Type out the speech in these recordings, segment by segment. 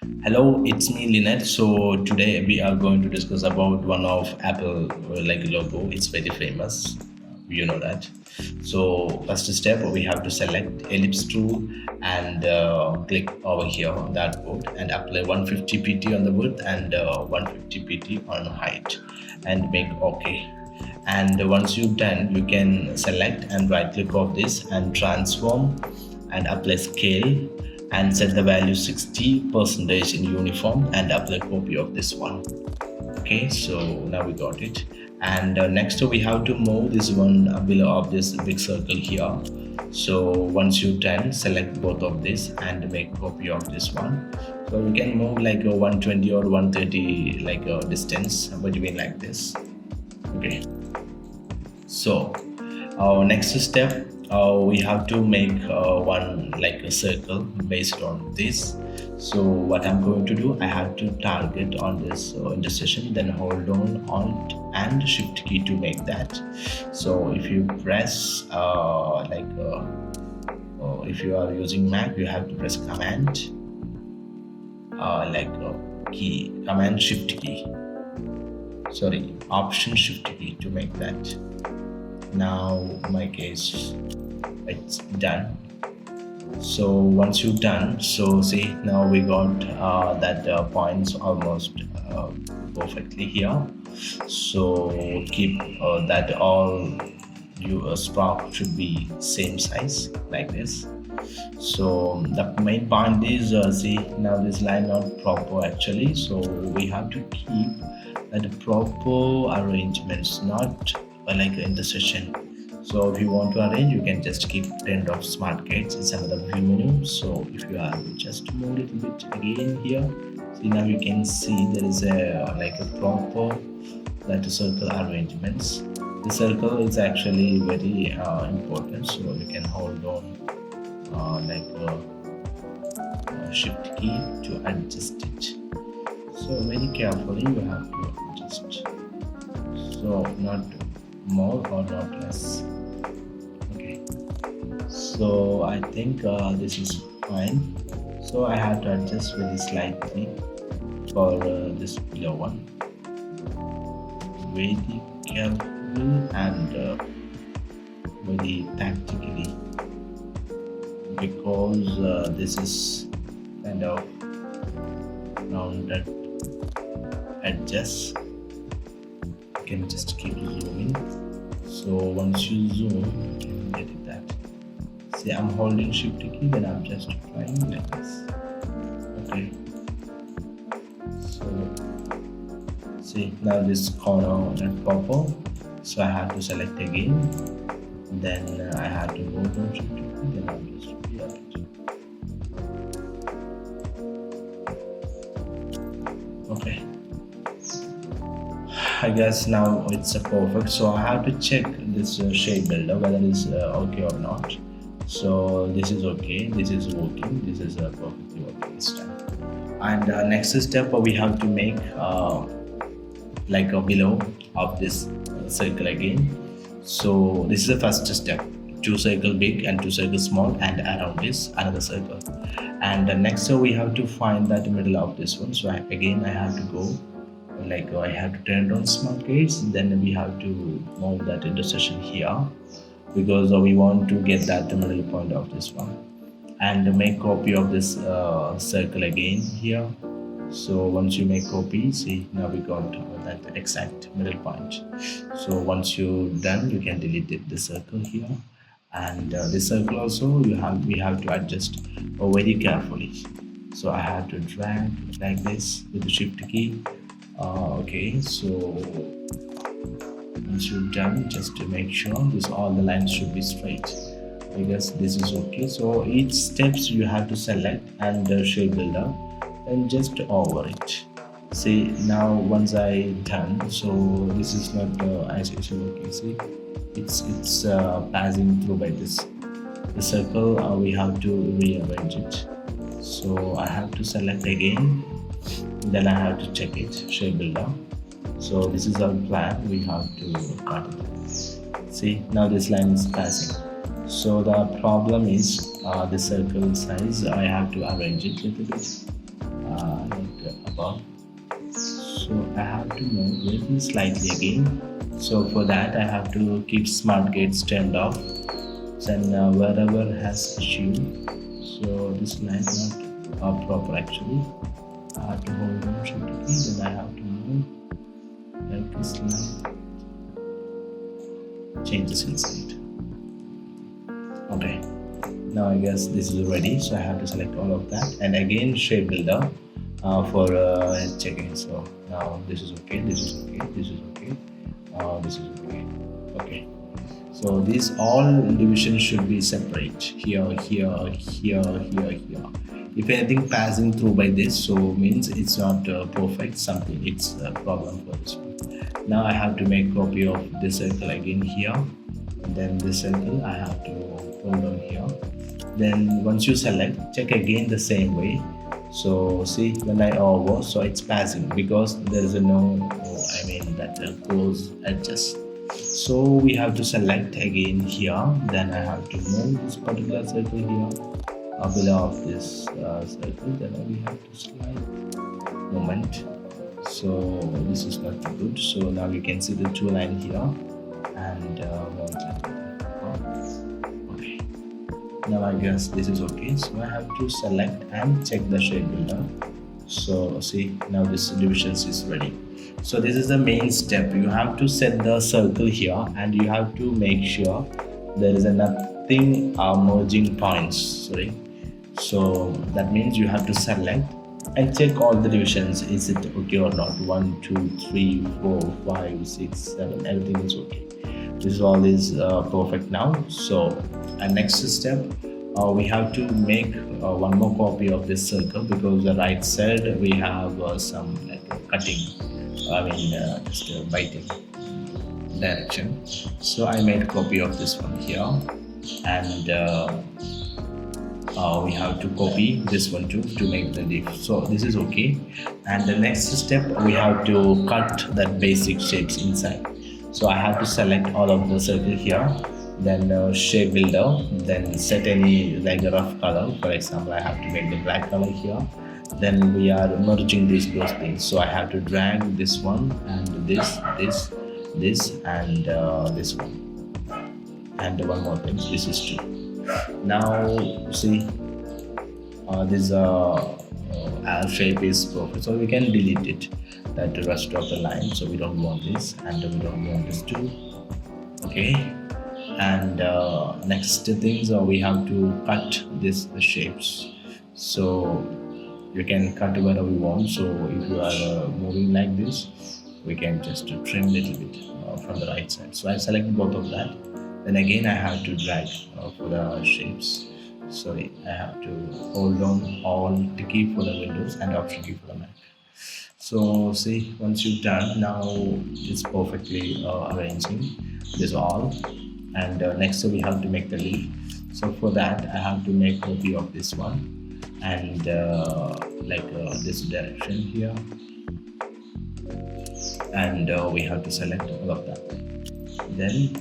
Hello, it's me Lynette. So today we are going to discuss about one of Apple logo. It's very famous. You know that. So first step we have to select ellipse tool and click over here on that board and apply 150 pt on the width and 150 pt on height and make OK. And once you've done, you can select and right click of this and transform and apply scale and set the value 60 percentage in uniform and apply copy of this one. Okay, so now we got it. And next we have to move this one below of this big circle here. So once you done, select both of this and make copy of this one. So you can move like a 120 or 130 like a distance between like this. Okay, so our next step, we have to make one like a circle based on this. So what I'm going to do, I have to target on this intersection, then hold on Alt and Shift key to make that. So if you press if you are using Mac, you have to press Command key, Command Shift key. Sorry, Option Shift key to make that. Now my case it's done. So once you've done, so see now we got that points almost perfectly here. So keep that all your spark should be same size like this. So the main point is see now this line not proper actually, so we have to keep the proper arrangements, not like intersection. So if you want to arrange, you can just keep trend of smart gates. It's another view menu. So if you are just move a little bit again here, see now you can see there is a like a proper that circle arrangements. The circle is actually very important, so you can hold on shift key to adjust it. So very carefully you have to adjust. So not more or not less. Okay, so I think this is fine. So I have to adjust very slightly for this below one. Very carefully and very tactically, because this is kind of rounded edges. You can just keep zooming. So once you zoom, you can get it that. See, I'm holding Shift key, then I'm just trying like this. Okay. So see now this corner not proper. So I have to select again. Then I have to go to Shift key. Then I'm just rearrange. Okay. I guess now it's perfect. So I have to check this shape builder whether it's okay or not. So this is okay, this is working, this is perfectly working this time. And next step we have to make like a below of this circle again. So this is the first step, two circle big and two circle small, and around this another circle. And next we have to find that middle of this one. So again I have to go I have to turn on smart gates, then we have to move that intersection here, because we want to get that the middle point of this one, and make copy of this circle again here. So once you make copy, see now we got that exact middle point. So once you're done, you can delete the circle here, and this circle also we have to adjust very carefully. So I have to drag like this with the Shift key. Okay, so once you're done, just to make sure this all the lines should be straight. I guess this is okay. So each steps you have to select and shape builder and just over it. See now once I done, so this is not as okay. See it's passing through by this the circle. We have to rearrange it. So I have to select again, then I have to check it shape builder. So this is our plan, we have to cut it. See now this line is passing. So the problem is the circle size, I have to arrange it a little bit all. So I have to move very slightly again. So for that I have to keep smart gates turned off. Then wherever has issue, so this line is not proper actually. I have to hold on shift key, then I have to move like this line, change this inside. Okay, now I guess this is ready, so I have to select all of that and again shape builder for checking. So now this is okay, this is okay, this is okay, this is okay. Okay, so these all divisions should be separate here, here, here, here, here. If anything passing through by this, so means it's not perfect, something it's a problem for this one. Now I have to make copy of this circle again here, and then this circle I have to hold on here. Then once you select, check again the same way. So see, when I over, so it's passing because there is a no, I mean that goes adjust. So we have to select again here, then I have to move this particular circle here below of this circle, then we have to slide moment. So this is not good, so now you can see the two line here and okay, now I guess this is okay. So I have to select and check the shape builder. So see, now this divisions is ready. So this is the main step. You have to set the circle here and you have to make sure there is a nothing merging points. Sorry. So that means you have to select and check all the divisions. Is it okay or not? 1, 2, 3, 4, 5, 6, 7. Everything is okay. This all is perfect now. So next step, we have to make one more copy of this circle because the right side we have some like cutting, I mean just biting direction. So I made a copy of this one here and we have to copy this one too to make the leaf. So this is okay, and the next step we have to cut that basic shapes inside. So I have to select all of the circle here, then shape builder, then set any like a rough color. For example, I have to make the black color here. Then we are merging those things. So I have to drag this one and this and this one, and one more thing. This is two. Now see, this shape is perfect, so we can delete it. That the rest of the line. So we don't want this, and we don't want this too. Okay. And next things we have to cut this shapes. So you can cut whatever we want. So if you are moving like this, we can just trim a little bit from the right side. So I select both of that. Then again I have to drag for the shapes. Sorry, I have to hold on Alt key for the Windows and Option key for the Mac. So see, once you've done, now it's perfectly arranging this all. And next we have to make the leaf. So for that I have to make a copy of this one and this direction here, and we have to select all of that. Then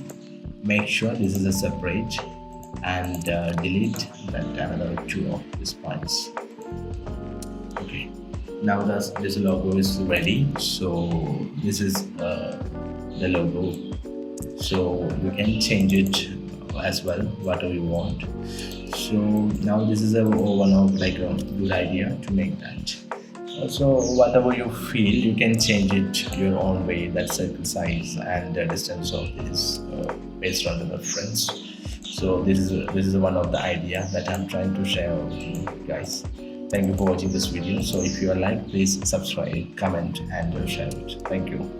make sure this is a separate and delete that another two of these points. Okay, now this logo is ready. So this is the logo. So you can change it as well, whatever you want. So now this is one of like a good idea to make that. So whatever you feel, you can change it your own way. That circle size and the distance of this based on the reference. So this is one of the idea that I'm trying to share with you guys. Thank you for watching this video. So if you are like, please subscribe, comment, and share it. Thank you.